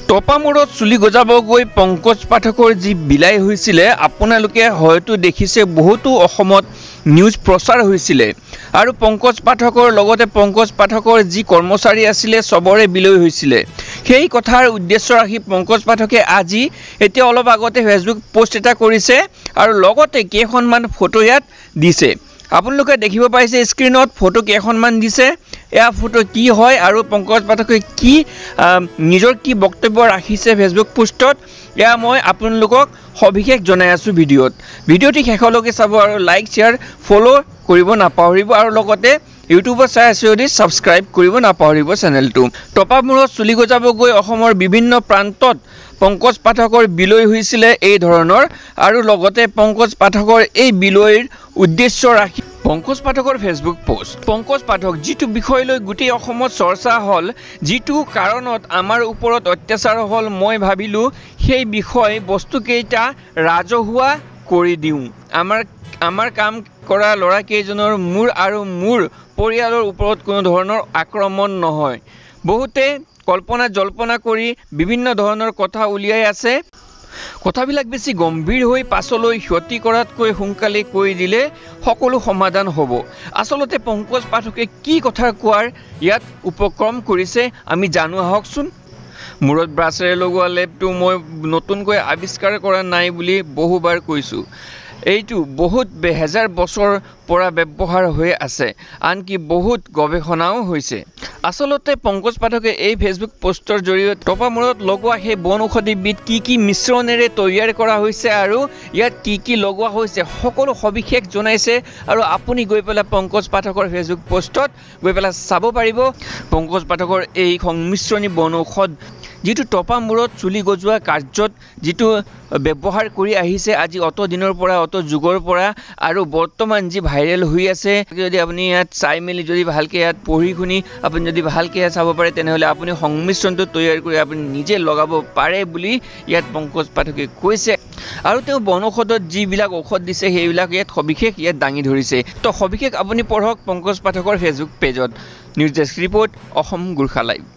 টপামূৰত চুলি গজাব গৈ পংকজ পাঠকৰ যি বিলাই হৈছিলে আপোনালোকে হয়তো দেখিছে বহুতো অসমত নিউজ প্ৰচাৰ হৈছিলে আৰু পংকজ পাঠকৰ লগতে পংকজ পাঠকৰ যি কৰ্মচাৰী আছিল সবৰে বিলৈ হৈছিলে সেই কথাৰ উদ্দেশ্য ৰাখি পংকজ পাঠকে আজি এতিয়া অলপ আগতে ফেচবুক পোষ্ট এটা কৰিছে আৰু লগতে কেইখনমান ফটো ইয়াত দিছে আপোনালোকে দেখিব পাইছে স্ক্ৰিনত ফটো কেইখনমান দিছে এয়া ফটো কি হয় আৰু পংকজ পাঠকে কি নিজৰ কি বক্তব্য ৰাখিছে ফেচবুক পোষ্টত এয়া মই আপোনালোকক সবিশেষ জনাই আছো ভিডিঅ'টি শেষলৈকে চাব আৰু লাইক শেয়াৰ ফলো কৰিব নাপাহৰিব আৰু লগতে ইউটিউবত চাই আছে যদি সাবস্ক্ৰাইব কৰিব নাপাহৰিব চেনেলটো টপামূৰত চুলি গজাব গৈ অসমৰ বিভিন্ন প্ৰান্তত পংকজ পাঠকৰ বিলৈ হৈছিল এই ধৰণৰ আৰু লগতে পংকজ পাঠকৰ এই বিলৈৰ উদ্দেশ্য ৰাখি পংকজ পাঠকৰ ফেচবুক পোষ্ট পংকজ পাঠক যিটো বিষয় লৈ গুটেই অসমত চৰ্চা হল যিটো কাৰণত আমাৰ ওপৰত অত্যাচাৰ হল মই ভাবিলো সেই বিষয় বস্তু কেইটা ৰাজহুৱা কৰি দিও আমাৰ কাম কৰা লৰা কেইজনৰ মূৰ আৰু মূৰ পৰিয়ালৰ ওপৰত কোনো ধৰণৰ আক্ৰমণ নহয় বহুতে কল্পনা কৰি বিভিন্ন ধৰণৰ কথা উলিয়াই আছে কথাবিলাক বেছি গম্ভীৰ হৈ পাছলৈ ক্ষতি কৰাতকৈ সোনকালে কৈ দিলে সকলো সমাধান হ'ব আসলতে পংকজ পাঠকে কি কথা কোৱাৰ ইয়াত উপক্ৰম কৰিছে আমি জানো আহকচোন মূৰত ব্ৰাছেৰে লগোৱা লেপটো মই নতুনকৈ আৱিষ্কাৰ কৰা নাই বুলি বহুবাৰ কৈছো এইটো বহুত হাজাৰ বছৰ পৰা ব্যৱহাৰ হৈ আছে আনকি বহুত গৱেষণাও হৈছে আসলতে পংকজ পাঠকে এই ফেচবুক পোষ্টৰ জৰিয়তে টপামূৰত লগোৱা সেই বন ঔষধিবিধ কি মিশ্ৰণেৰে তৈয়াৰ কৰা হৈছে আৰু ইয়াত কি লগোৱা হৈছে সকলো সবিশেষ জনাইছে আৰু আপুনি গৈ পেলাই পংকজ পাঠকৰ ফেচবুক পোষ্টত গৈ পেলাই চাব পাৰিব পংকজ পাঠকৰ এই সংমিশ্ৰণী বন ঔষধ যিটো টপামূৰত চুলি গজোৱা কাৰ্যত যিটো ব্যৱহাৰ কৰি আহিছে আজি অত দিনৰ পৰা অত যুগৰ পৰা আৰু বৰ্তমান যি ভাইৰেল হৈ আছে যদি আপুনি ইয়াত চাই মেলি যদি ভালকে ইয়াত পঢ়ি শুনি আপুনি যদি ভালকে চাব পাৰে তেনেহলে আপুনি সংমিশ্ৰণটো তৈয়াৰ কৰি আপুনি নিজে লগাব পাৰে বুলি ইয়াত পংকজ পাঠকে কৈছে আৰু তেওঁ বনৌষধত যিবিলাক ঔষধ দিছে সেইবিলাক ইয়াত সবিশেষ ইয়াত দাঙি ধৰিছে তো সবিশেষ আপুনি পঢ়ক পংকজ পাঠকৰ ফেচবুক পেজত news desk report Assam Gorkha live